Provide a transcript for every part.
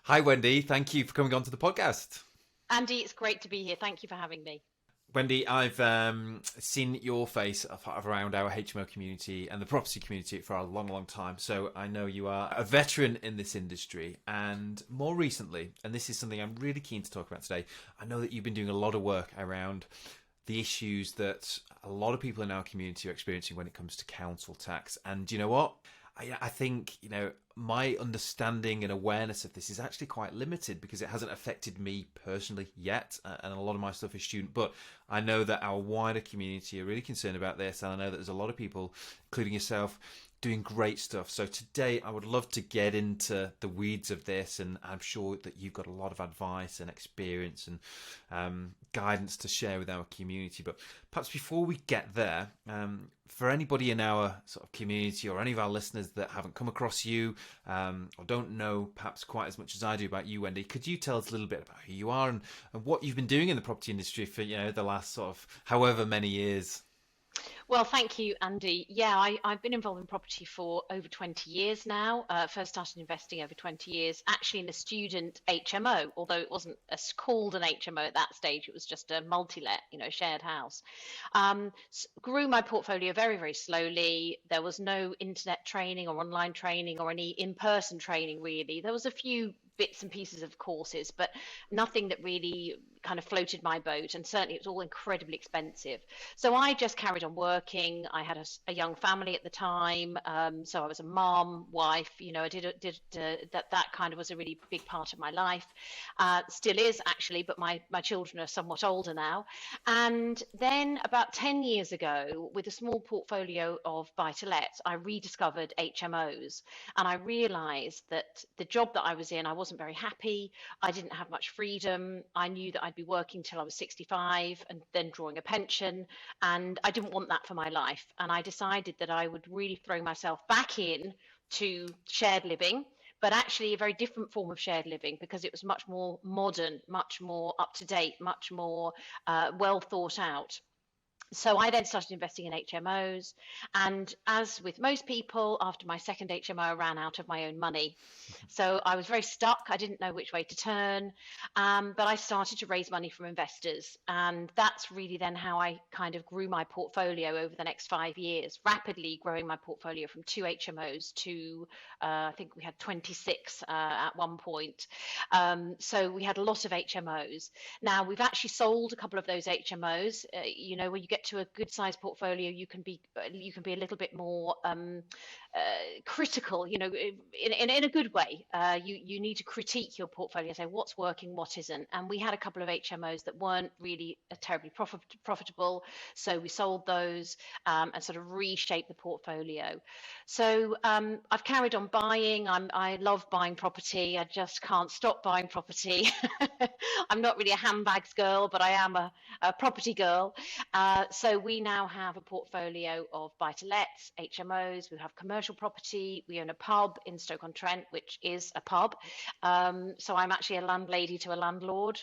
Hi, Wendy. Thank you for coming on to the podcast. Andy, it's great to be here. Thank you for having me. Wendy, I've seen your face around our HMO community and the property community for a long, long time. So I know you are a veteran in this industry. And more recently, and this is something I'm really keen to talk about today, I know that you've been doing a lot of work around the issues that a lot of people in our community are experiencing when it comes to council tax. And you know what? I think, my understanding and awareness of this is actually quite limited because it hasn't affected me personally yet. And a lot of my stuff is student. But I know that our wider community are really concerned about this. And I know that there's a lot of people, including yourself, doing great stuff. So today I would love to get into the weeds of this, and I'm sure that you've got a lot of advice and experience and guidance to share with our community. But perhaps before we get there, for anybody in our sort of community or any of our listeners that haven't come across you or don't know perhaps quite as much as I do about you, Wendy, could you tell us a little bit about who you are and what you've been doing in the property industry for the last sort of however many years? Well, thank you, Andy. Yeah, I've been involved in property for over 20 years now. First started investing over 20 years, actually in a student HMO, although it wasn't called an HMO at that stage. It was just a multi-let, shared house. Grew my portfolio very, very slowly. There was no internet training or online training or any in-person training, really. There was a few bits and pieces of courses, but nothing that really kind of floated my boat, and certainly it was all incredibly expensive. So I just carried on working. I had a young family at the time, so I was a mom, wife. I did that kind of was a really big part of my life. Still is actually, but my children are somewhat older now. And then about 10 years ago, with a small portfolio of buy-to-lets, I rediscovered HMOs, and I realised that the job that I was in, I wasn't very happy. I didn't have much freedom. I knew that I'd be working till I was 65 and then drawing a pension, and I didn't want that for my life. And I decided that I would really throw myself back in to shared living, but actually a very different form of shared living because it was much more modern, much more up to date, much more well thought out. So I then started investing in HMOs. And as with most people, after my second HMO, I ran out of my own money. So I was very stuck. I didn't know which way to turn. But I started to raise money from investors. And that's really then how I kind of grew my portfolio over the next 5 years, rapidly growing my portfolio from two HMOs to, I think we had 26 at one point. So we had a lot of HMOs. Now we've actually sold a couple of those HMOs. When you get to a good size portfolio, you can be a little bit more critical. In a good way. You need to critique your portfolio and say what's working, what isn't. And we had a couple of HMOs that weren't really terribly profitable, so we sold those and sort of reshaped the portfolio. So I've carried on buying. I love buying property. I just can't stop buying property. I'm not really a handbags girl, but I am a property girl. So we now have a portfolio of buy-to-lets, HMOs. We have commercial property. We own a pub in Stoke-on-Trent, which is a pub. So I'm actually a landlady to a landlord.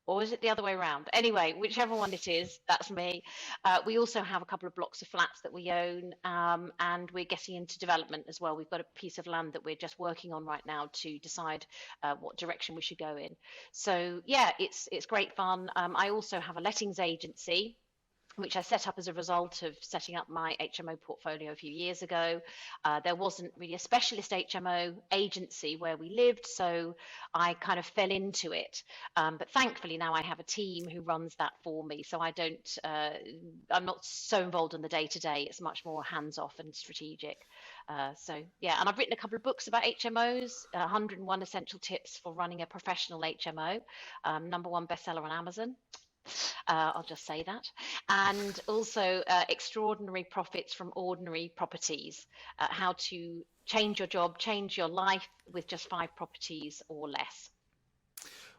Or is it the other way around? Anyway, whichever one it is, that's me. We also have a couple of blocks of flats that we own, and we're getting into development as well. We've got a piece of land that we're just working on right now to decide what direction we should go in. So yeah, it's great fun. I also have a lettings agency which I set up as a result of setting up my HMO portfolio a few years ago. There wasn't really a specialist HMO agency where we lived, so I kind of fell into it. But thankfully now I have a team who runs that for me, so I'm not so involved in the day to day. It's much more hands off and strategic. So yeah, and I've written a couple of books about HMOs, 101 Essential Tips for Running a Professional HMO, number one bestseller on Amazon. I'll just say that. And also Extraordinary Profits from Ordinary Properties, how to change your job, change your life with just 5 properties or less.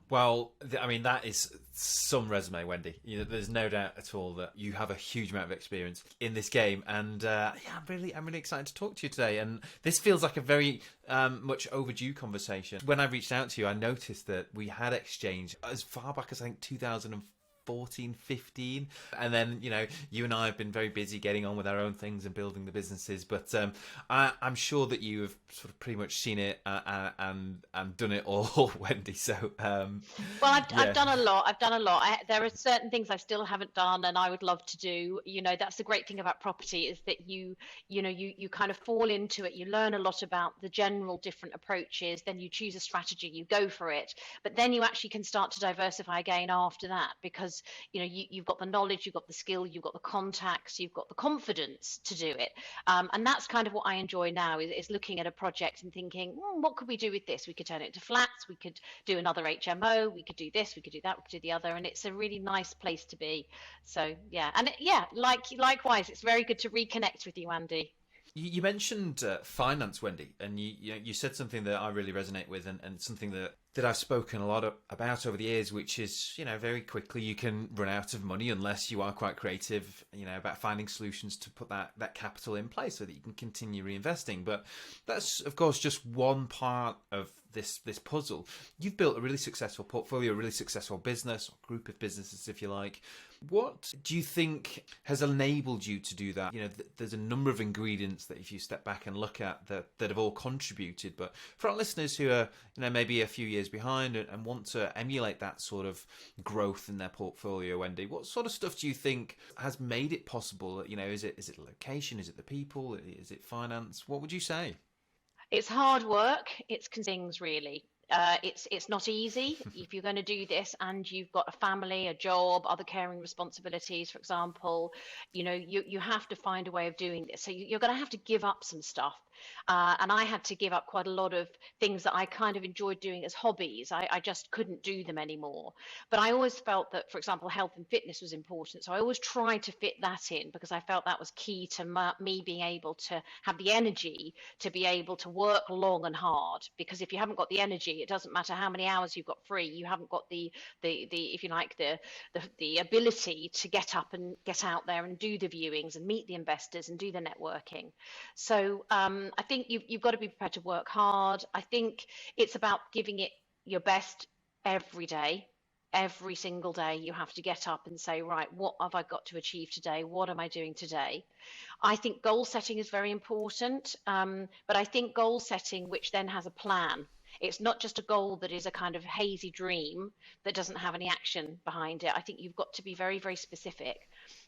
Well, that is some resume, Wendy. There's no doubt at all that you have a huge amount of experience in this game, and yeah, I'm really excited to talk to you today. And this feels like a very much overdue conversation. When I reached out to you, I noticed that we had exchanged as far back as I think 2004 14, 15. And then, you and I have been very busy getting on with our own things and building the businesses. But I'm sure that you have sort of pretty much seen it and done it all, Wendy. So, Well, I've done a lot. I've done a lot. There are certain things I still haven't done, and I would love to do. That's the great thing about property is that you kind of fall into it. You learn a lot about the general different approaches. Then you choose a strategy, you go for it. But then you actually can start to diversify again after that because you've got the knowledge, you've got the skill, you've got the contacts, you've got the confidence to do it. And that's kind of what I enjoy now is looking at a project and thinking, what could we do with this? We could turn it into flats. We could do another HMO. We could do this, we could do that, we could do the other, and it's a really nice place to be. So yeah, and likewise, it's very good to reconnect with you, Andy. You mentioned finance, Wendy, and you said something that I really resonate with, and something that I've spoken a lot about over the years, which is, very quickly you can run out of money unless you are quite creative, about finding solutions to put that capital in place so that you can continue reinvesting. But that's, of course, just one part of this puzzle. You've built a really successful portfolio, a really successful business, or group of businesses, if you like. What do you think has enabled you to do that? There's a number of ingredients that if you step back and look at that have all contributed. But for our listeners who are, maybe a few years behind and want to emulate that sort of growth in their portfolio, Wendy, what sort of stuff do you think has made it possible? Is it location? Is it the people? Is it finance? What would you say? It's hard work. It's things really. It's not easy if you're going to do this and you've got a family, a job, other caring responsibilities, for example. You have to find a way of doing this. So you're going to have to give up some stuff. And I had to give up quite a lot of things that I kind of enjoyed doing as hobbies. I just couldn't do them anymore. But I always felt that, for example, health and fitness was important. So I always tried to fit that in because I felt that was key to me being able to have the energy to be able to work long and hard. Because if you haven't got the energy, it doesn't matter how many hours you've got free. You haven't got the if you like, the ability to get up and get out there and do the viewings and meet the investors and do the networking. So I think you've got to be prepared to work hard. I think it's about giving it your best every day. Every single day, you have to get up and say, right, what have I got to achieve today? What am I doing today? I think goal setting is very important, but I think goal setting, which then has a plan. It's not just a goal that is a kind of hazy dream that doesn't have any action behind it. I think you've got to be very, very specific.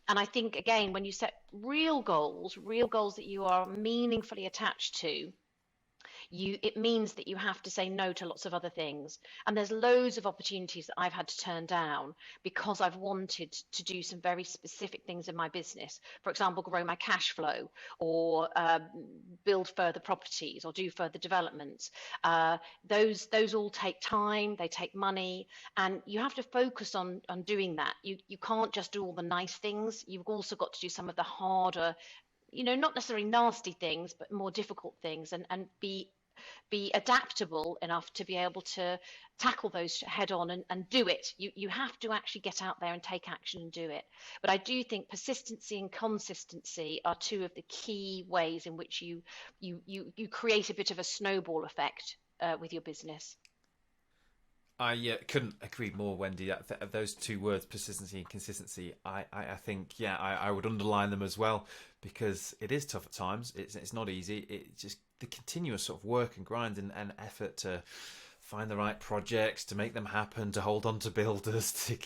And I think, again, when you set real goals that you are meaningfully attached to, it means that you have to say no to lots of other things. And there's loads of opportunities that I've had to turn down because I've wanted to do some very specific things in my business. For example, grow my cash flow or build further properties or do further developments. Those all take time, they take money, and you have to focus on doing that. You can't just do all the nice things. You've also got to do some of the harder, not necessarily nasty things, but more difficult things, and be adaptable enough to be able to tackle those head on and do it. You have to actually get out there and take action and do it. But I do think persistency and consistency are two of the key ways in which you create a bit of a snowball effect with your business. I couldn't agree more, Wendy. Those two words, persistency and consistency, I think, I would underline them as well, because it is tough at times. It's not easy. It's just the continuous sort of work and grind and effort to find the right projects, to make them happen, to hold on to builders, to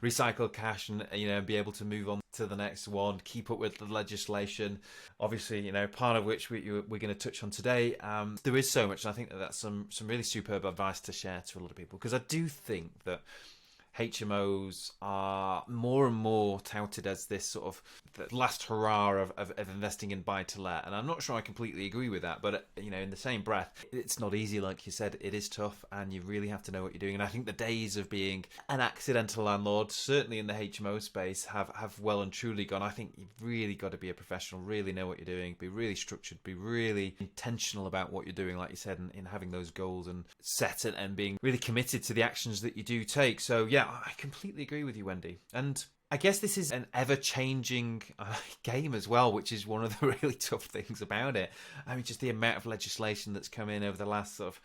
recycle cash and be able to move on to the next one, keep up with the legislation. Obviously, part of which we're going to touch on today. There is so much, and I think that's some really superb advice to share to a lot of people, because I do think that HMOs are more and more touted as this sort of the last hurrah of investing in buy-to-let. And I'm not sure I completely agree with that, but in the same breath, it's not easy. Like you said, it is tough, and you really have to know what you're doing. And I think the days of being an accidental landlord, certainly in the HMO space, have well and truly gone. I think you've really got to be a professional, really know what you're doing, be really structured, be really intentional about what you're doing, like you said, in having those goals and set it and being really committed to the actions that you do take. So I completely agree with you, Wendy. And I guess this is an ever-changing game as well, which is one of the really tough things about it. I mean, just the amount of legislation that's come in over the last sort of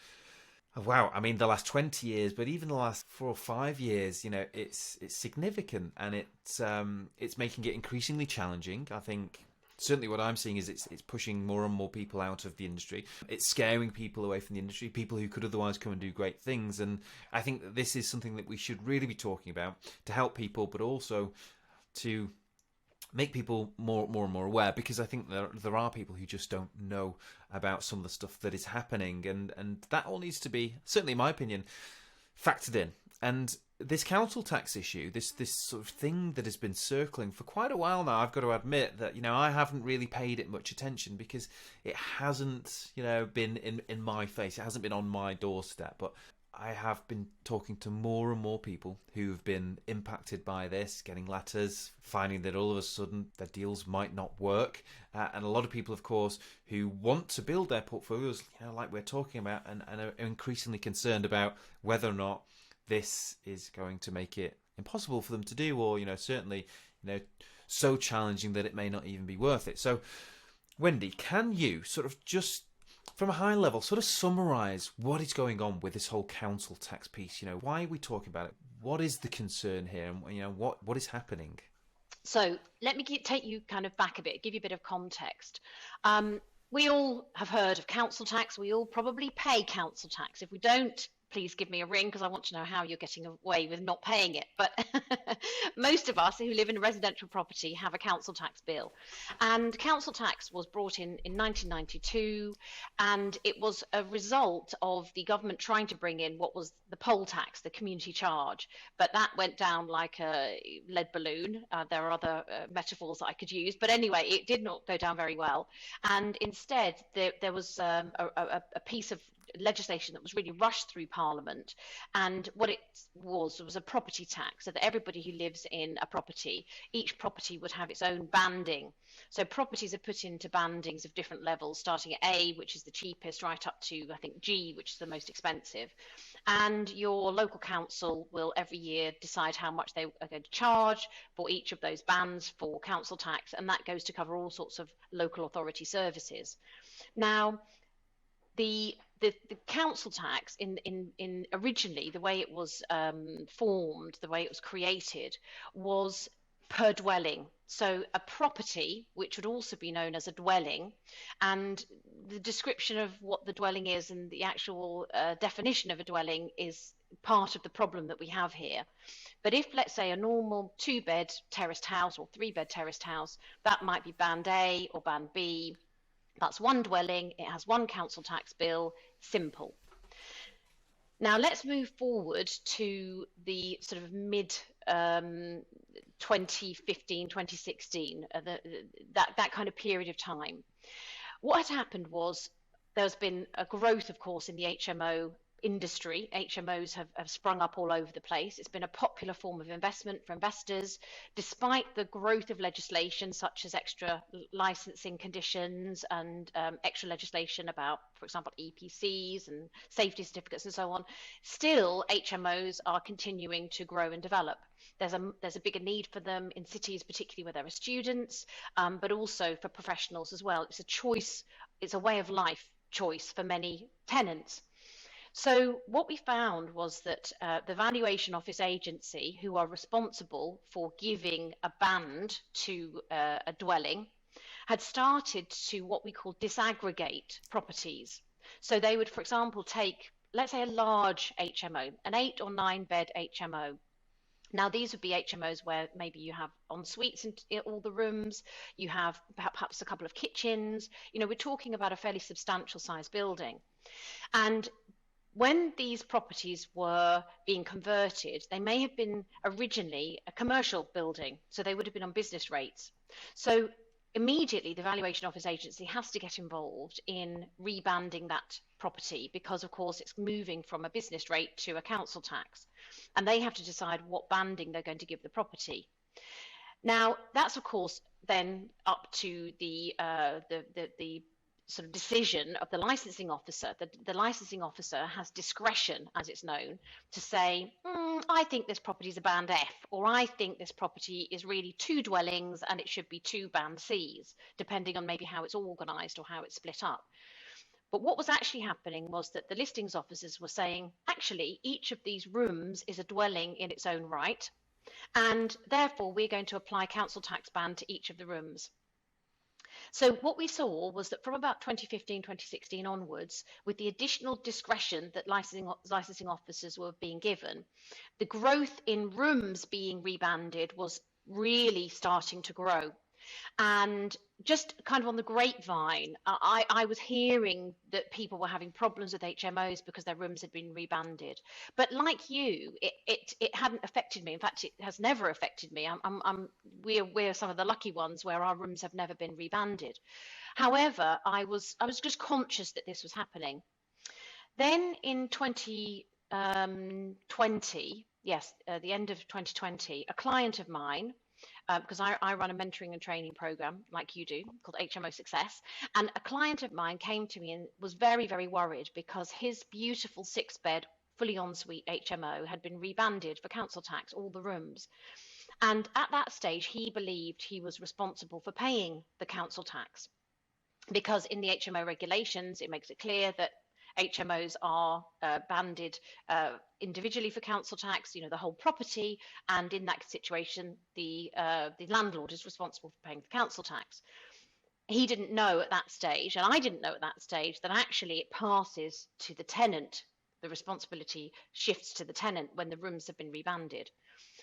Oh, wow, I mean the last 20 years, but even the last 4 or 5 years, it's significant, and it's making it increasingly challenging. I think certainly what I'm seeing is it's pushing more and more people out of the industry. It's scaring people away from the industry, people who could otherwise come and do great things. And I think that this is something that we should really be talking about to help people, but also to make people more and more aware, because I think there are people who just don't know about some of the stuff that is happening, and that all needs to be, certainly in my opinion, factored in. And this council tax issue, this sort of thing that has been circling for quite a while now, I've got to admit that I haven't really paid it much attention, because it hasn't been in my face, it hasn't been on my doorstep. But I have been talking to more and more people who've been impacted by this, getting letters, finding that all of a sudden their deals might not work. And a lot of people, of course, who want to build their portfolios, like we're talking about, and are increasingly concerned about whether or not this is going to make it impossible for them to do, or, certainly, so challenging that it may not even be worth it. So, Wendy, can you sort of just from a high level, sort of summarise what is going on with this whole council tax piece? Why are we talking about it? What is the concern here? And what is happening? So let me take you kind of back a bit, give you a bit of context. We all have heard of council tax. We all probably pay council tax. If we don't, please give me a ring, because I want to know how you're getting away with not paying it. But most of us who live in a residential property have a council tax bill. And council tax was brought in 1992, and it was a result of the government trying to bring in what was the poll tax, the community charge. But that went down like a lead balloon. There are other metaphors that I could use. But anyway, it did not go down very well. And instead, there was a piece of legislation that was really rushed through Parliament, and what it was a property tax, so that everybody who lives in a property, each property would have its own banding. So properties are put into bandings of different levels, starting at A, which is the cheapest, right up to, I think, G, which is the most expensive. And your local council will every year decide how much they are going to charge for each of those bands for council tax, and that goes to cover all sorts of local authority services. Now, the council tax in originally, the way it was formed, the way it was created, was per dwelling. So a property, which would also be known as a dwelling, and the description of what the dwelling is and the actual definition of a dwelling is part of the problem that we have here. But if, let's say, a normal 2-bed terraced house or 3-bed terraced house, that might be band A or band B. That's one dwelling, it has one council tax bill, simple. Now let's move forward to the sort of mid 2015, 2016, that kind of period of time. What had happened was there's been a growth, of course, in the HMO industry. HMOs have sprung up all over the place. It's been a popular form of investment for investors, despite the growth of legislation such as extra licensing conditions and extra legislation about, for example, EPCs and safety certificates and so on. Still, HMOs are continuing to grow and develop. There's a bigger need for them in cities, particularly where there are students, but also for professionals as well. It's a choice, it's a way of life choice for many tenants. So what we found was that the Valuation Office Agency, who are responsible for giving a band to a dwelling, had started to what we call disaggregate properties. So they would, for example, take, let's say, a large HMO, an 8 or 9 bed HMO. Now, these would be HMOs where maybe you have en suites in all the rooms, you have perhaps a couple of kitchens. We're talking about a fairly substantial size building. And when these properties were being converted, they may have been originally a commercial building, so they would have been on business rates. So immediately the Valuation Office Agency has to get involved in rebanding that property, because of course it's moving from a business rate to a council tax, and they have to decide what banding they're going to give the property. Now that's of course then up to the sort of decision of the licensing officer. The licensing officer has discretion, as it's known, to say, I think this property is a band F, or I think this property is really 2 dwellings and it should be 2 band Cs, depending on maybe how it's organised or how it's split up. But what was actually happening was that the listings officers were saying, actually, each of these rooms is a dwelling in its own right, and therefore we're going to apply council tax ban to each of the rooms. So what we saw was that from about 2015, 2016 onwards, with the additional discretion that licensing officers were being given, the growth in rooms being rebanded was really starting to grow. And just kind of on the grapevine, I was hearing that people were having problems with HMOs because their rooms had been rebanded. But like you, it hadn't affected me. In fact, it has never affected me. We're some of the lucky ones where our rooms have never been rebanded. However, I was just conscious that this was happening. Then in 2020, yes, the end of 2020, a client of mine, because I run a mentoring and training program like you do called HMO Success. And a client of mine came to me and was very, very worried because his beautiful 6-bed, fully ensuite HMO had been rebanded for council tax, all the rooms. And at that stage, he believed he was responsible for paying the council tax because in the HMO regulations, it makes it clear that HMOs are banded individually for council tax, the whole property, and in that situation, the landlord is responsible for paying the council tax. He didn't know at that stage, and I didn't know at that stage, that actually it passes to the tenant. The responsibility shifts to the tenant when the rooms have been rebanded.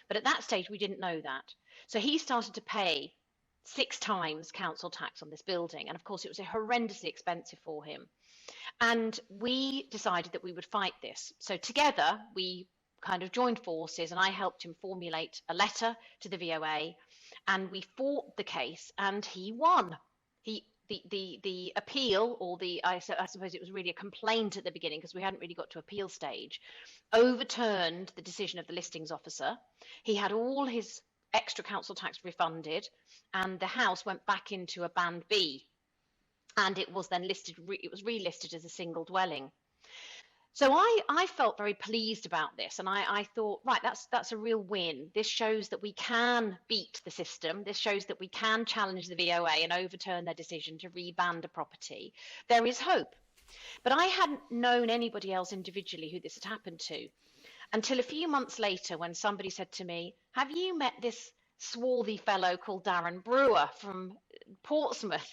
But at that stage, we didn't know that. So he started to pay 6 times council tax on this building, and of course, it was horrendously expensive for him. And we decided that we would fight this. So together, we kind of joined forces, and I helped him formulate a letter to the VOA, and we fought the case, and he won. The appeal, or I suppose it was really a complaint at the beginning because we hadn't really got to appeal stage, overturned the decision of the listings officer. He had all his extra council tax refunded, and the house went back into a Band B. And it was then relisted as a single dwelling. So I felt very pleased about this, and I thought, right, that's a real win. This shows that we can beat the system. This shows that we can challenge the VOA and overturn their decision to reband a property. There is hope. But I hadn't known anybody else individually who this had happened to until a few months later when somebody said to me, have you met this swarthy fellow called Darren Brewer from Portsmouth?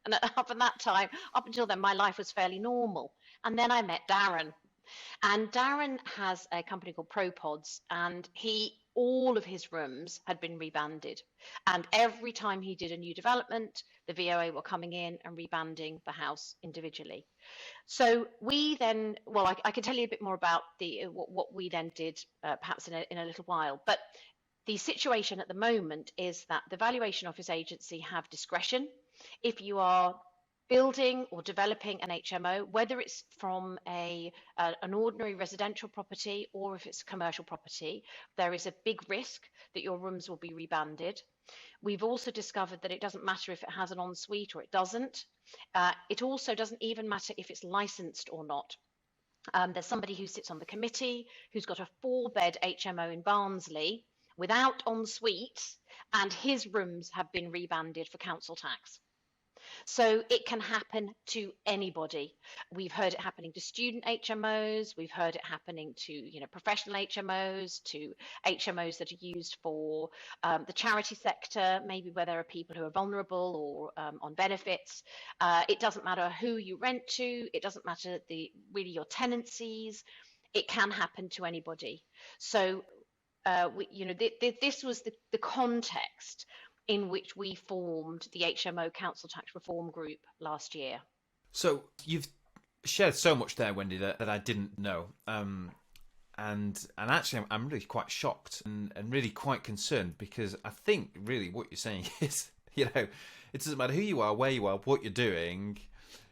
And up until then, my life was fairly normal. And then I met Darren. And Darren has a company called ProPods, and all of his rooms had been rebanded. And every time he did a new development, the VOA were coming in and rebanding the house individually. So we then, well, I can tell you a bit more about what we then did, perhaps in a little while. But the situation at the moment is that the Valuation Office Agency have discretion. If you are building or developing an HMO, whether it's from an ordinary residential property or if it's a commercial property, there is a big risk that your rooms will be rebanded. We've also discovered that it doesn't matter if it has an ensuite or it doesn't. It also doesn't even matter if it's licensed or not. There's somebody who sits on the committee who's got a 4-bed HMO in Barnsley without ensuite, and his rooms have been rebanded for council tax. So it can happen to anybody. We've heard it happening to student HMOs. We've heard it happening to professional HMOs, to HMOs that are used for the charity sector, maybe where there are people who are vulnerable or on benefits. It doesn't matter who you rent to. It doesn't matter really your tenancies. It can happen to anybody. So this was the context in which we formed the HMO Council Tax Reform Group last year. So you've shared so much there, Wendy, that I didn't know. And actually, I'm really quite shocked and really quite concerned, because I think really what you're saying is, it doesn't matter who you are, where you are, what you're doing,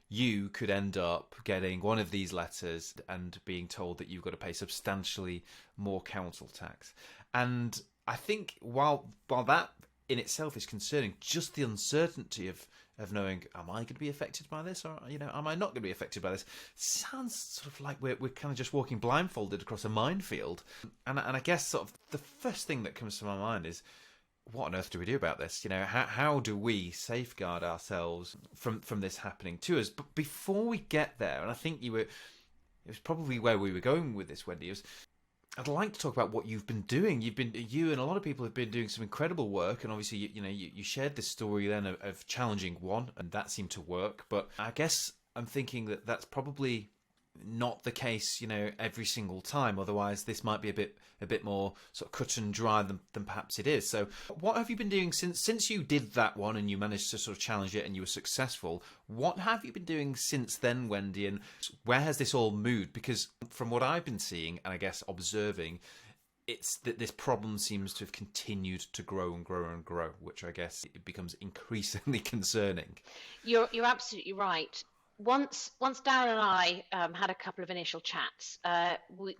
you could end up getting one of these letters and being told that you've got to pay substantially more council tax. And I think while that in itself is concerning, just the uncertainty of knowing, am I going to be affected by this, or am I not going to be affected by this, sounds sort of like we're kind of just walking blindfolded across a minefield. And I guess sort of the first thing that comes to my mind is, what on earth do we do about this? How do we safeguard ourselves from this happening to us? But before we get there, and I think it was probably where we were going with this, Wendy, I'd like to talk about what you've been doing. You and a lot of people have been doing some incredible work, and obviously, you shared this story then of challenging one, and that seemed to work. But I guess I'm thinking that that's probably not the case, every single time. Otherwise, this might be a bit more sort of cut and dry than perhaps it is. So, what have you been doing since you did that one and you managed to sort of challenge it and you were successful? What have you been doing since then, Wendy, and where has this all moved? Because from what I've been seeing and I guess observing, it's that this problem seems to have continued to grow and grow and grow, which I guess it becomes increasingly concerning. You're absolutely right. Once Darren and I had a couple of initial chats,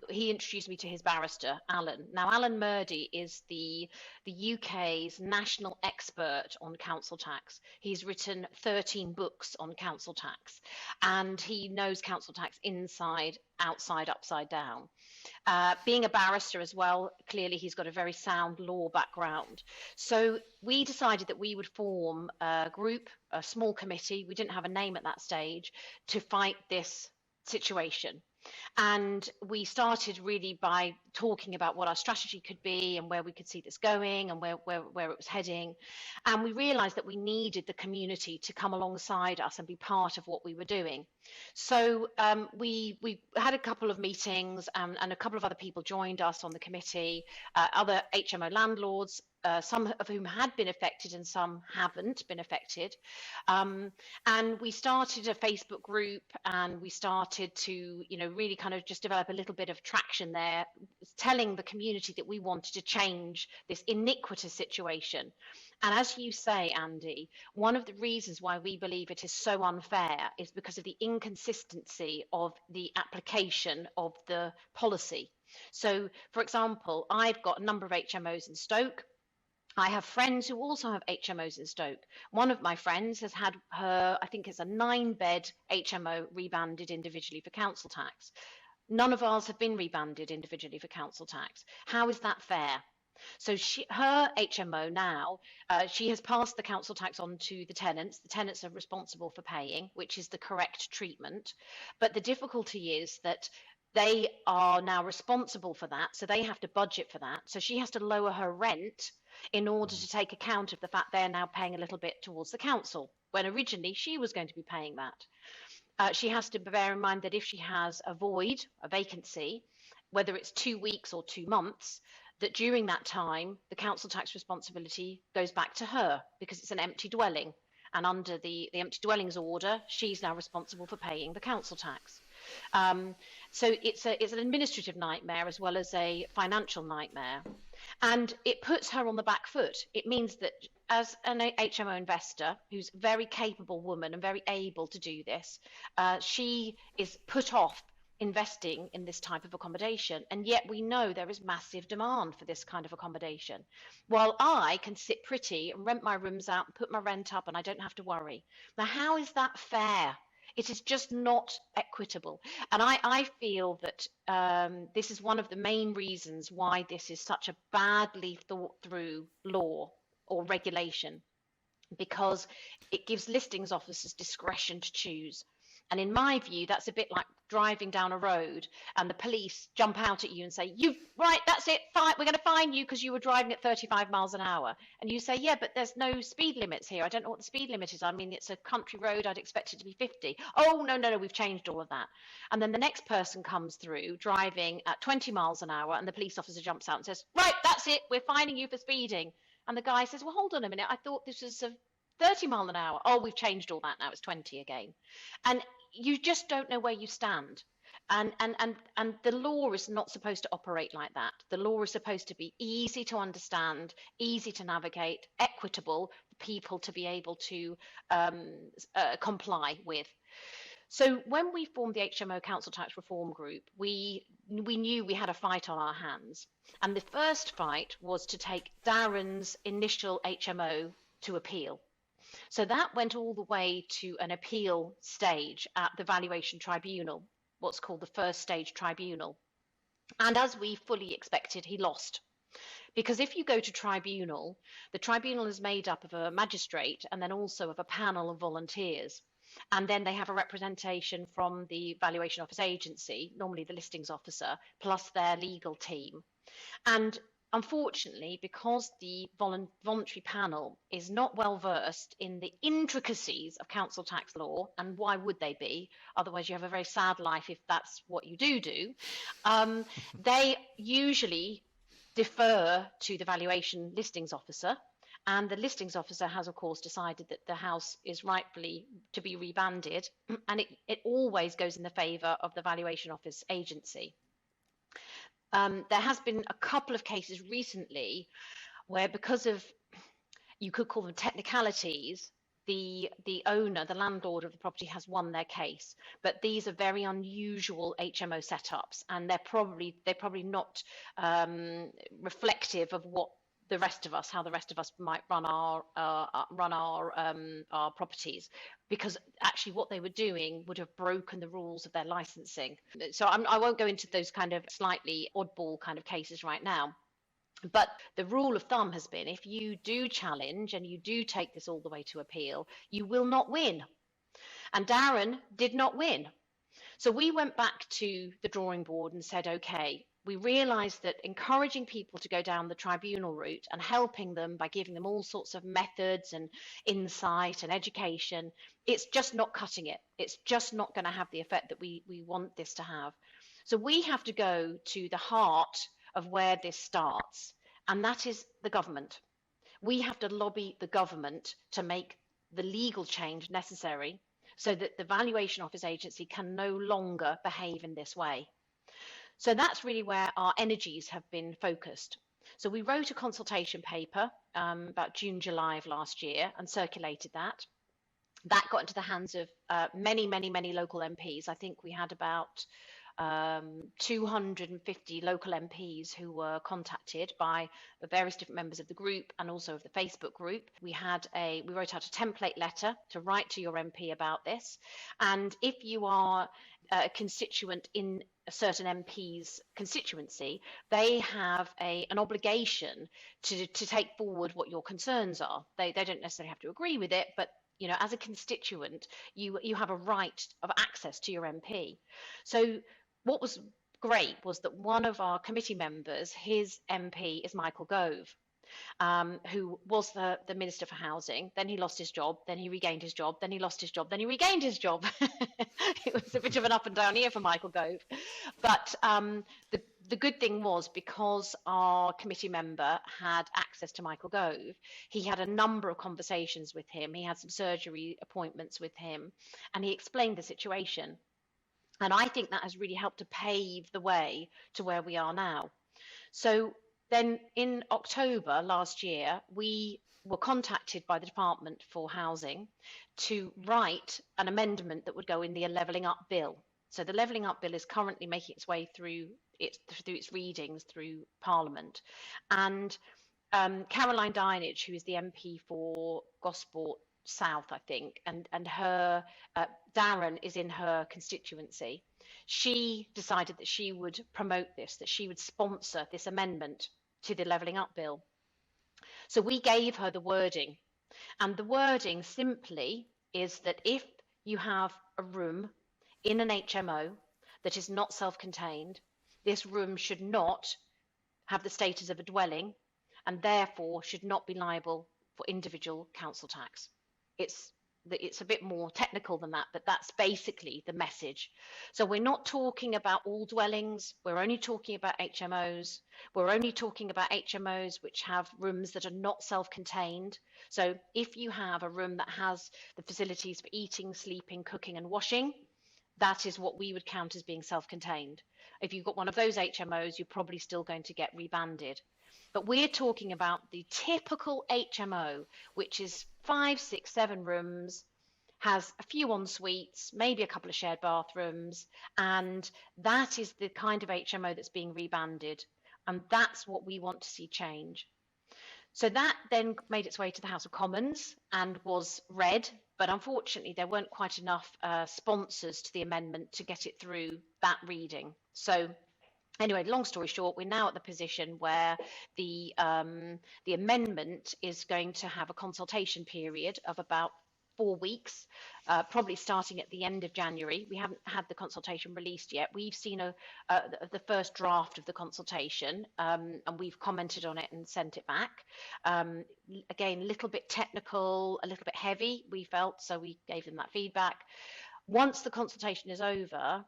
he introduced me to his barrister, Alan. Now, Alan Murdy is the UK's national expert on council tax. He's written 13 books on council tax, and he knows council tax inside, outside, upside down. Being a barrister as well, clearly he's got a very sound law background. So we decided that we would form a group, a small committee, we didn't have a name at that stage, to fight this situation. And we started really by talking about what our strategy could be and where we could see this going and where it was heading. And we realized that we needed the community to come alongside us and be part of what we were doing. So we had a couple of meetings, and a couple of other people joined us on the committee, other HMO landlords, some of whom had been affected and some haven't been affected. And we started a Facebook group, and we started to, really kind of just develop a little bit of traction there, telling the community that we wanted to change this iniquitous situation. And as you say, Andy, one of the reasons why we believe it is so unfair is because of the inconsistency of the application of the policy. So, for example, I've got a number of HMOs in Stoke. I have friends who also have HMOs in Stoke. One of my friends has had her, I think it's a 9-bed HMO rebanded individually for council tax. None of ours have been rebanded individually for council tax. How is that fair? So her HMO now, she has passed the council tax on to the tenants. The tenants are responsible for paying, which is the correct treatment. But the difficulty is that they are now responsible for that, so they have to budget for that. So she has to lower her rent in order to take account of the fact they're now paying a little bit towards the council, when originally she was going to be paying that. She has to bear in mind that if she has a void, a vacancy, whether it's 2 weeks or 2 months, that during that time, the council tax responsibility goes back to her because it's an empty dwelling. And under the empty dwellings order, she's now responsible for paying the council tax. So it's an administrative nightmare as well as a financial nightmare. And it puts her on the back foot. It means that as an HMO investor, who's a very capable woman and very able to do this, she is put off investing in this type of accommodation, and yet we know there is massive demand for this kind of accommodation, while I can sit pretty and rent my rooms out and put my rent up and I don't have to worry. Now, how is that fair? It is just not equitable, and I feel that this is one of the main reasons why this is such a badly thought through law or regulation, because it gives listings officers discretion to choose. And in my view, that's a bit like driving down a road and the police jump out at you and say, right, that's it, fine, we're going to fine you because you were driving at 35 miles an hour. And you say, yeah, but there's no speed limits here. I don't know what the speed limit is. I mean, it's a country road. I'd expect it to be 50. Oh, no, we've changed all of that. And then the next person comes through driving at 20 miles an hour and the police officer jumps out and says, right, that's it, we're fining you for speeding. And the guy says, well, hold on a minute, I thought this was a 30 mile an hour. Oh, we've changed all that now, it's 20 again. And you just don't know where you stand. And the law is not supposed to operate like that. The law is supposed to be easy to understand, easy to navigate, equitable for people to be able to comply with. So when we formed the HMO Council Tax Reform Group, we knew we had a fight on our hands. And the first fight was to take Darren's initial HMO to appeal. So that went all the way to an appeal stage at the valuation tribunal, what's called the first stage tribunal. And as we fully expected, he lost. Because if you go to tribunal, the tribunal is made up of a magistrate and then also of a panel of volunteers. And then they have a representation from the valuation office agency, normally the listings officer, plus their legal team. And unfortunately, because the voluntary panel is not well versed in the intricacies of council tax law, and why would they be? Otherwise, you have a very sad life if that's what you do. They usually defer to the valuation listings officer. And the listings officer has, of course, decided that the house is rightfully to be rebanded, and it always goes in the favour of the valuation office agency. There has been a couple of cases recently where, because of, you could call them technicalities, the owner, the landlord of the property, has won their case. But these are very unusual HMO setups, and they're probably not reflective of what the rest of us, how the rest of us might run our properties, because actually what they were doing would have broken the rules of their licensing. So I won't go into those kind of slightly oddball kind of cases right now. But the rule of thumb has been, if you do challenge and you do take this all the way to appeal, you will not win. And Darren did not win. So we went back to the drawing board and said, okay, we realised that encouraging people to go down the tribunal route and helping them by giving them all sorts of methods and insight and education, it's just not cutting it. It's just not going to have the effect that we want this to have. So we have to go to the heart of where this starts, and that is the government. We have to lobby the government to make the legal change necessary so that the valuation office agency can no longer behave in this way. So that's really where our energies have been focused. So we wrote a consultation paper about June, July of last year and circulated that. That got into the hands of many local MPs. I think we had about 250 local MPs who were contacted by various different members of the group and also of the Facebook group. We wrote out a template letter to write to your MP about this. And if you are a constituent in a certain MP's constituency, they have an obligation to take forward what your concerns are. They don't necessarily have to agree with it, but as a constituent, you have a right of access to your MP. So what was great was that one of our committee members, his MP is Michael Gove, who was the Minister for Housing. Then he lost his job, then he regained his job, then he lost his job, then he regained his job. It was a bit of an up and down year for Michael Gove. But the good thing was, because our committee member had access to Michael Gove, he had a number of conversations with him. He had some surgery appointments with him, and he explained the situation. And I think that has really helped to pave the way to where we are now. So then in October last year, we were contacted by the Department for Housing to write an amendment that would go in the Levelling Up Bill. So the Levelling Up Bill is currently making its way through its readings through Parliament. And Caroline Dinenage, who is the MP for Gosport South, I think, and her Darren is in her constituency. She decided that she would promote this, that she would sponsor this amendment to the Levelling Up Bill. So we gave her the wording, and the wording simply is that if you have a room in an HMO that is not self-contained, this room should not have the status of a dwelling and therefore should not be liable for individual council tax. It's a bit more technical than that, but that's basically the message. So we're not talking about all dwellings. We're only talking about HMOs. We're only talking about HMOs which have rooms that are not self-contained. So if you have a room that has the facilities for eating, sleeping, cooking and washing, that is what we would count as being self-contained. If you've got one of those HMOs, you're probably still going to get rebanded. But we're talking about the typical HMO, which is 5, 6, 7 rooms, has a few en suites, maybe a couple of shared bathrooms, and that is the kind of HMO that's being rebanded. And that's what we want to see change. So that then made its way to the House of Commons and was read, but unfortunately there weren't quite enough sponsors to the amendment to get it through that reading. So Anyway, long story short, we're now at the position where the amendment is going to have a consultation period of about 4 weeks, probably starting at the end of January. We haven't had the consultation released yet. We've seen the first draft of the consultation, and we've commented on it and sent it back. Again, a little bit technical, a little bit heavy, we felt, so we gave them that feedback. Once the consultation is over,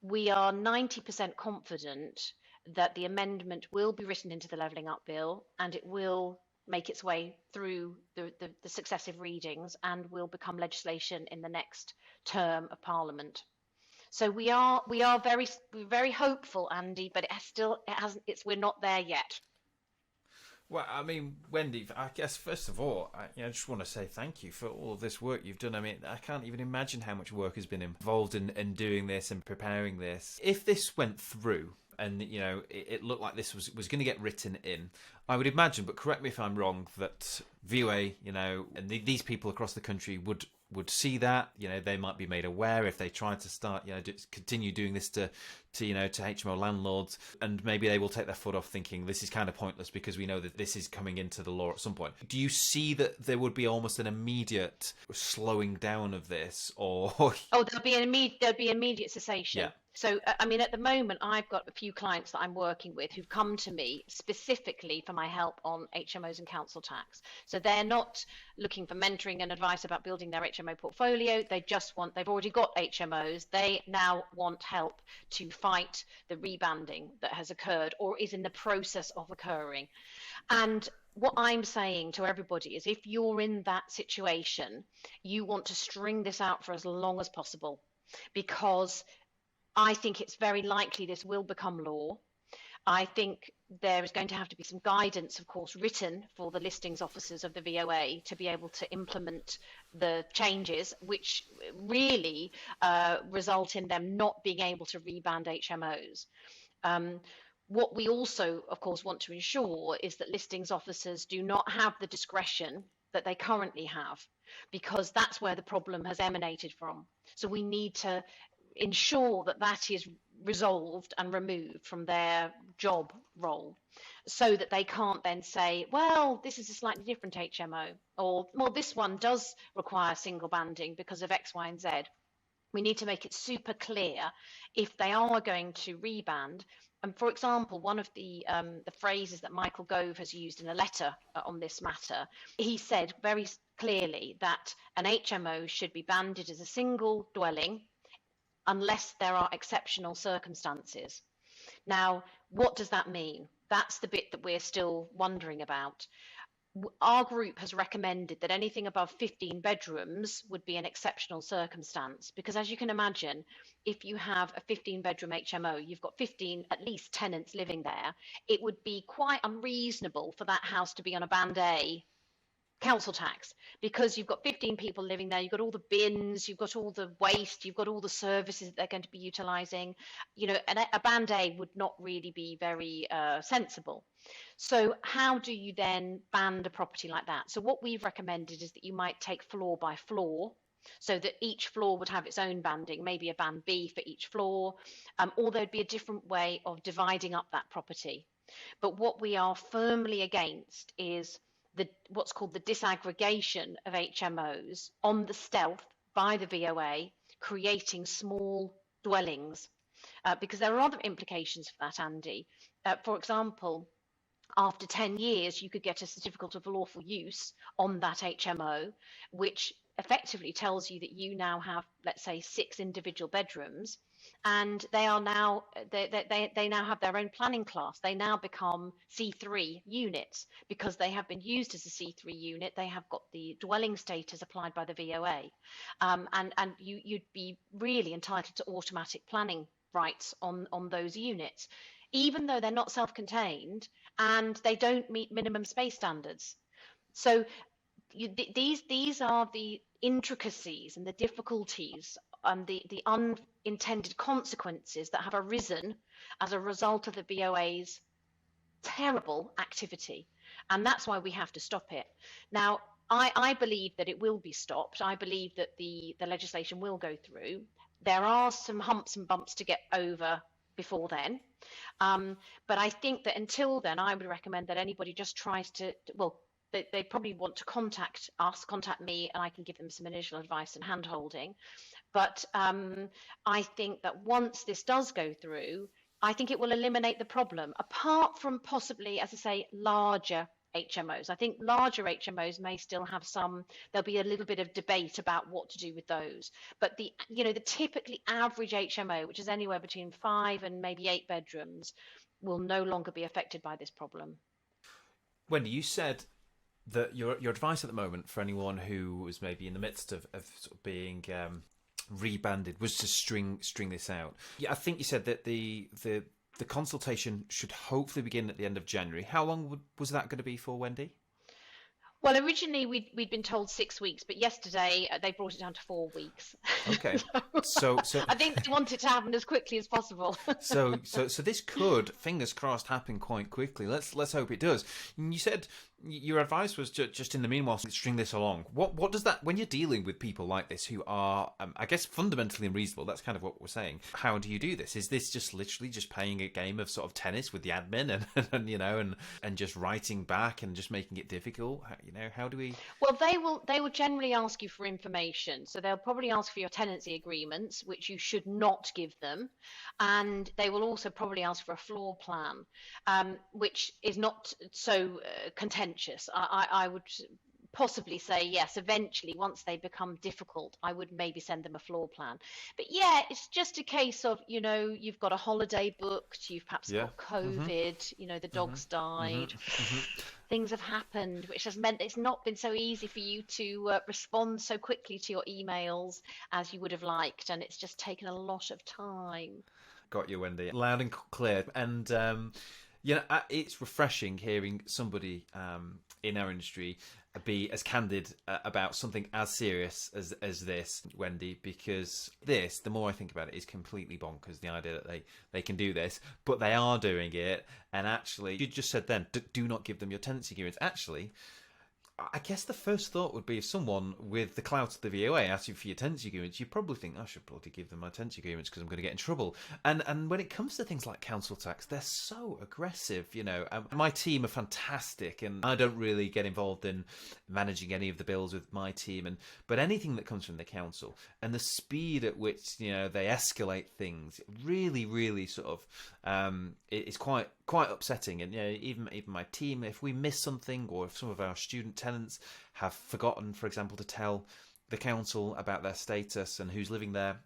we are 90% confident that the amendment will be written into the Levelling Up Bill, and it will make its way through the successive readings and will become legislation in the next term of Parliament. So we are very hopeful, Andy, but we're not there yet. Well, I mean, Wendy, I guess first of all, I just want to say thank you for all of this work you've done. I mean, I can't even imagine how much work has been involved in doing this and preparing this. If this went through and, it looked like this was going to get written in, I would imagine, but correct me if I'm wrong, that VOA, and these people across the country would see that. They might be made aware if they try to start, continue doing this to HMO landlords, and maybe they will take their foot off thinking this is kind of pointless because we know that this is coming into the law at some point. Do you see that there would be almost an immediate slowing down of this, or? Oh, there'll be immediate cessation. Yeah. So, I mean, at the moment, I've got a few clients that I'm working with who've come to me specifically for my help on HMOs and council tax. So they're not looking for mentoring and advice about building their HMO portfolio. They've already got HMOs. They now want help to fight the rebanding that has occurred or is in the process of occurring. And what I'm saying to everybody is, if you're in that situation, you want to string this out for as long as possible, because I think it's very likely this will become law. I think there is going to have to be some guidance, of course, written for the listings officers of the VOA to be able to implement the changes, which really result in them not being able to reband HMOs. What we also, of course, want to ensure is that listings officers do not have the discretion that they currently have, because that's where the problem has emanated from. So we need to ensure that that is resolved and removed from their job role, so that they can't then say, well, this is a slightly different HMO, or, well, this one does require single banding because of X, Y, and Z. We need to make it super clear if they are going to reband. And for example, one of the phrases that Michael Gove has used in a letter on this matter, he said very clearly that an HMO should be banded as a single dwelling unless there are exceptional circumstances. Now, what does that mean? That's the bit that we're still wondering about. Our group has recommended that anything above 15 bedrooms would be an exceptional circumstance, because as you can imagine, if you have a 15-bedroom HMO, you've got 15 at least tenants living there. It would be quite unreasonable for that house to be on a Band A council tax, because you've got 15 people living there, you've got all the bins, you've got all the waste, you've got all the services that they're going to be utilising. And a Band A would not really be very sensible. So how do you then band a property like that? So what we've recommended is that you might take floor by floor, so that each floor would have its own banding, maybe a Band B for each floor, or there'd be a different way of dividing up that property. But what we are firmly against is what's called the disaggregation of HMOs on the stealth by the VOA, creating small dwellings, because there are other implications for that, Andy. For example, after 10 years, you could get a certificate of lawful use on that HMO, which effectively tells you that you now have, let's say, 6 individual bedrooms, and they now have their own planning class. They now become C3 units because they have been used as a C3 unit. They have got the dwelling status applied by the VOA, and you'd be really entitled to automatic planning rights on those units, even though they're not self-contained and they don't meet minimum space standards. So these are the intricacies and the difficulties and the unintended consequences that have arisen as a result of the VOA's terrible activity. And that's why we have to stop it. Now, I believe that it will be stopped. I believe that the legislation will go through. There are some humps and bumps to get over before then. But I think that until then, I would recommend that anybody just tries to, well, they probably want to contact us, contact me, and I can give them some initial advice and hand holding. But I think that once this does go through, I think it will eliminate the problem, apart from possibly, as I say, larger HMOs. I think larger HMOs may still have some, there'll be a little bit of debate about what to do with those. But the typically average HMO, which is anywhere between 5 and maybe 8 bedrooms, will no longer be affected by this problem. Wendy, you said that your advice at the moment for anyone who was maybe in the midst of sort of being rebanded was to string this out. Yeah, I think you said that the consultation should hopefully begin at the end of January. How long was that going to be for, Wendy? Well, originally we'd been told 6 weeks, but yesterday they brought it down to 4 weeks. Okay, so I think they want it to happen as quickly as possible. so this could, fingers crossed, happen quite quickly. Let's hope it does. You said your advice was just in the meanwhile string this along. What does that, when you're dealing with people like this who are, I guess, fundamentally unreasonable? That's kind of what we're saying. How do you do this? Is this just literally just playing a game of sort of tennis with the admin and just writing back and just making it difficult? How do we? Well, they will generally ask you for information. So they'll probably ask for your tenancy agreements, which you should not give them, and they will also probably ask for a floor plan, which is not so contentious. I would possibly say yes, eventually, once they become difficult, I would maybe send them a floor plan. But yeah, it's just a case of, you've got a holiday booked, you've perhaps got COVID, the dog's died, things have happened, which has meant it's not been so easy for you to respond so quickly to your emails as you would have liked, and it's just taken a lot of time. Got you, Wendy. Loud and clear. And it's refreshing hearing somebody in our industry be as candid about something as serious as this, Wendy, because this, the more I think about it, is completely bonkers, the idea that they can do this, but they are doing it. And actually, you just said then, do not give them your tenancy agreements. Actually, I guess the first thought would be if someone with the clout of the VOA asks you for your tenancy agreements, you probably think, I should probably give them my tenancy agreements because I'm going to get in trouble. And when it comes to things like council tax, they're so aggressive, My team are fantastic, and I don't really get involved in managing any of the bills with my team. But anything that comes from the council and the speed at which they escalate things, really, really sort of it's quite upsetting. And even my team, if we miss something, or if some of our student tenants have forgotten, for example, to tell the council about their status and who's living there,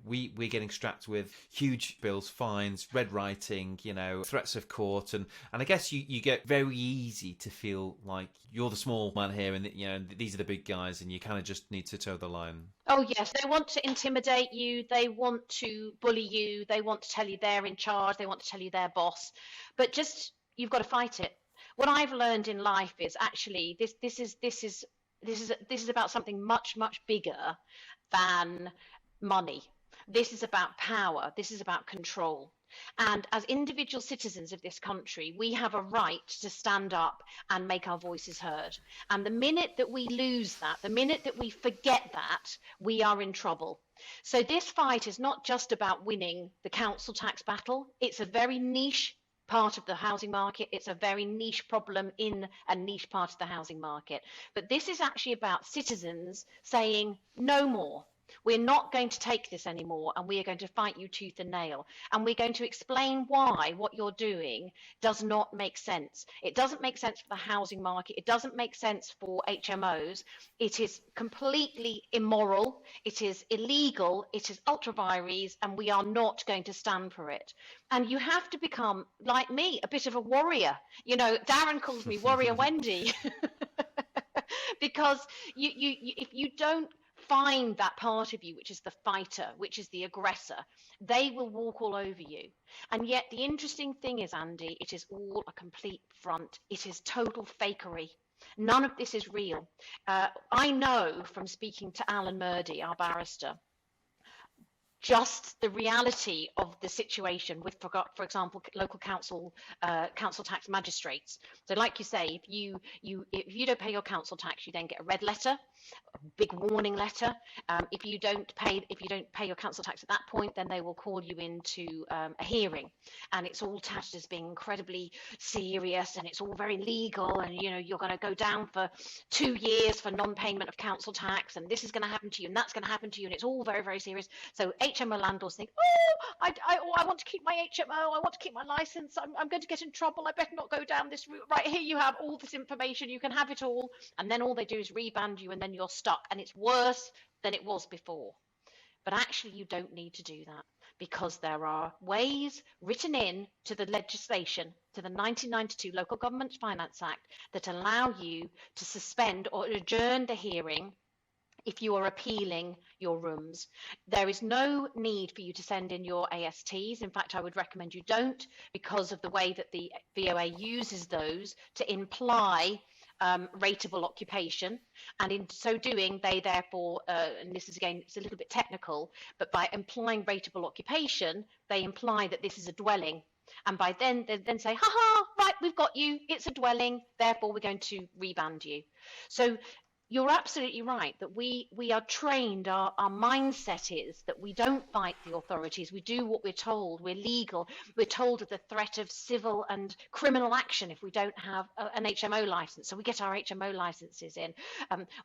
we're getting strapped with huge bills, fines, red writing, threats of court, and I guess you get very easy to feel like you're the small man here, and these are the big guys, and you kind of just need to toe the line. Oh yes, they want to intimidate you, they want to bully you, they want to tell you they're in charge, they want to tell you they're boss, but just you've got to fight it. What I've learned in life is actually this is about something much, much bigger than money. This is about power. This is about control. And as individual citizens of this country, we have a right to stand up and make our voices heard. And the minute that we lose that, the minute that we forget that, we are in trouble. So this fight is not just about winning the council tax battle. It's a very niche part of the housing market. It's a very niche problem in a niche part of the housing market. But this is actually about citizens saying no more. We're not going to take this anymore, and we are going to fight you tooth and nail. And we're going to explain why what you're doing does not make sense. It doesn't make sense for the housing market. It doesn't make sense for HMOs. It is completely immoral. It is illegal. It is ultra vires, and we are not going to stand for it. And you have to become, like me, a bit of a warrior. Darren calls me Warrior Wendy. Because if you don't find that part of you, which is the fighter, which is the aggressor, they will walk all over you. And yet the interesting thing is, Andy, it is all a complete front. It is total fakery. None of this is real. I know from speaking to Alan Murdy, our barrister, just the reality of the situation with, for example, local council tax magistrates. So, like you say, if you don't pay your council tax, you then get a red letter, a big warning letter. If you don't pay your council tax at that point, then they will call you into a hearing, and it's all touted as being incredibly serious, and it's all very legal, and you're going to go down for 2 years for non-payment of council tax, and this is going to happen to you, and that's going to happen to you, and it's all very, very serious. So HMO landlords think, I want to keep my HMO, I want to keep my license, I'm going to get in trouble, I better not go down this route. Right, here you have all this information, you can have it all, and then all they do is reband you, and then you're stuck, and it's worse than it was before. But actually, you don't need to do that, because there are ways written in to the legislation, to the 1992 Local Government Finance Act, that allow you to suspend or adjourn the hearing if you are appealing your rooms. There is no need for you to send in your ASTs. In fact, I would recommend you don't, because of the way that the VOA uses those to imply rateable occupation, and in so doing they therefore and this is, again, it's a little bit technical, but by implying rateable occupation they imply that this is a dwelling, and by then they then say, right, we've got you, it's a dwelling, therefore we're going to reband you. So you're absolutely right that we are trained, our mindset is that we don't fight the authorities, we do what we're told, we're legal, we're told of the threat of civil and criminal action if we don't have an HMO license, so we get our HMO licenses in.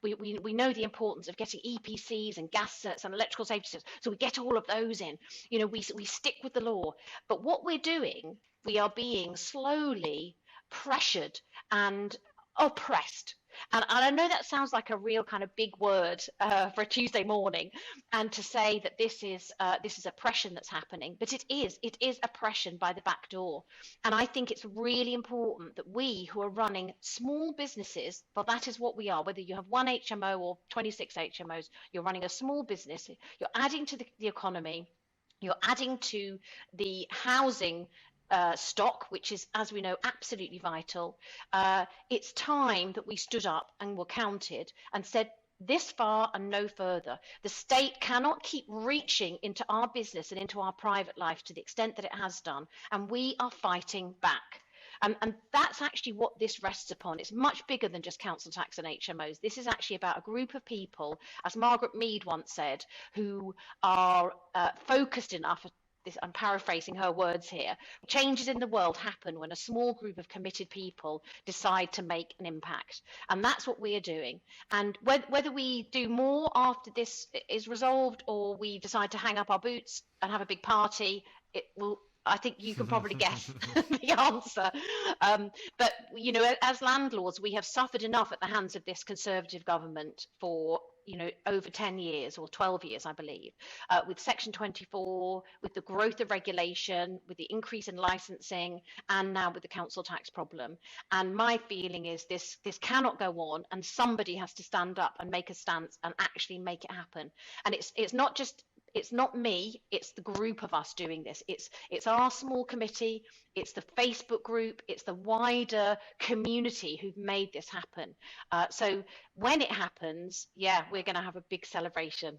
We know the importance of getting EPCs and gas certs and electrical safety certs, so we get all of those in. We stick with the law, but what we're doing, we are being slowly pressured and oppressed. And I know that sounds like a real kind of big word for a Tuesday morning, and to say that this is oppression that's happening, but it is oppression by the back door. And I think it's really important that we who are running small businesses, well, that is what we are, whether you have one HMO or 26 HMOs, you're running a small business, you're adding to the economy, you're adding to the housing stock, which is, as we know, absolutely vital. It's time that we stood up and were counted and said, this far and no further. The state cannot keep reaching into our business and into our private life to the extent that it has done, and we are fighting back. And that's actually what this rests upon. It's much bigger than just council tax and HMOs. This is actually about a group of people, as Margaret Mead once said, who are focused enough. I'm paraphrasing her words here. Changes in the world happen when a small group of committed people decide to make an impact. And that's what we are doing. And whether we do more after this is resolved, or we decide to hang up our boots and have a big party, I think you can probably guess the answer. But, as landlords, we have suffered enough at the hands of this Conservative government for over 10 years or 12 years, I believe, with Section 24, with the growth of regulation, with the increase in licensing, and now with the council tax problem. And my feeling is this cannot go on, and somebody has to stand up and make a stance and actually make it happen. And it's not me, it's the group of us doing this. It's our small committee, it's the Facebook group, it's the wider community who've made this happen. So when it happens, we're going to have a big celebration.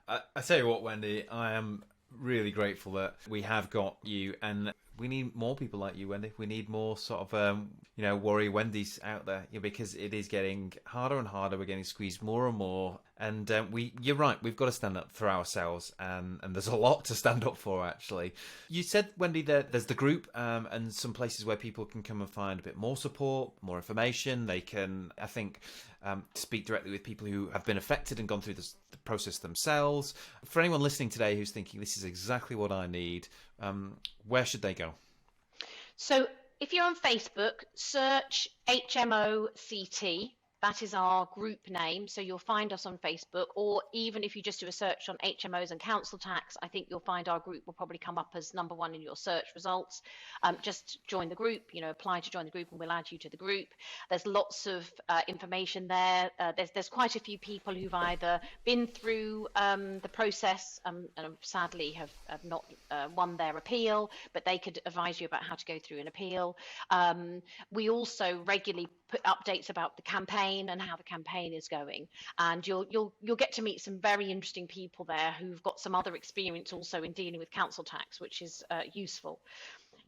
I tell you what, Wendy, I am really grateful that we have got you, and we need more people like you, Wendy. We need more sort of warrior Wendys out there, because it is getting harder and harder. We're getting squeezed more and more, and you're right, we've got to stand up for ourselves, and there's a lot to stand up for, actually. You said, Wendy, that there's the group and some places where people can come and find a bit more support, more information. They can, I think, speak directly with people who have been affected and gone through the process themselves. For anyone listening today who's thinking, this is exactly what I need, where should they go? So if you're on Facebook, search HMOCT. That is our group name, so you'll find us on Facebook, or even if you just do a search on HMOs and council tax, I think you'll find our group will probably come up as number one in your search results. Just join the group, apply to join the group, and we'll add you to the group. There's lots of information there. There's quite a few people who've either been through the process and sadly have not won their appeal, but they could advise you about how to go through an appeal. We also regularly put updates about the campaign. campaign and how the campaign is going. And you'll get to meet some very interesting people there who've got some other experience also in dealing with council tax, which is useful.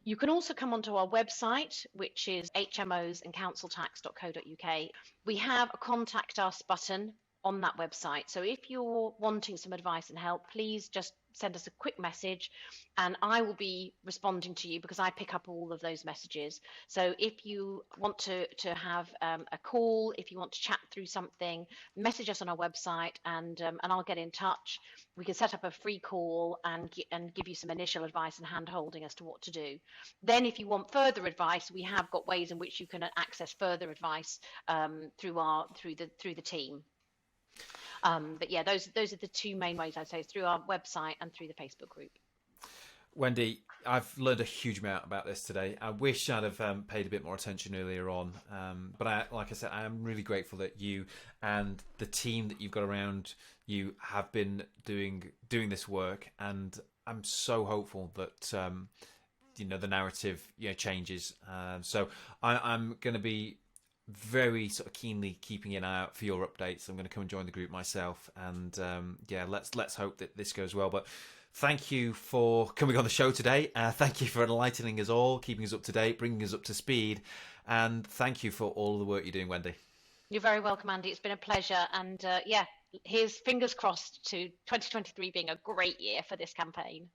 You can also come onto our website, which is hmosandcounciltax.co.uk. We have a contact us button on that website. So if you're wanting some advice and help, please just send us a quick message and I will be responding to you because I pick up all of those messages. So if you want to have a call, if you want to chat through something, message us on our website and I'll get in touch. We can set up a free call and give you some initial advice and hand holding as to what to do. Then if you want further advice, we have got ways in which you can access further advice through the team. But yeah, those are the two main ways I'd say, through our website and through the Facebook group. Wendy, I've learned a huge amount about this today. I wish I'd have paid a bit more attention earlier on. But like I said, I am really grateful that you and the team that you've got around you have been doing this work. And I'm so hopeful that the narrative changes. So I'm going to be very sort of keenly keeping an eye out for your updates. I'm going to come and join the group myself, and let's hope that this goes well. But thank you for coming on the show today. Thank you for enlightening us all, keeping us up to date, bringing us up to speed, and thank you for all the work you're doing, Wendy. You're very welcome, Andy. It's been a pleasure, and here's fingers crossed to 2023 being a great year for this campaign.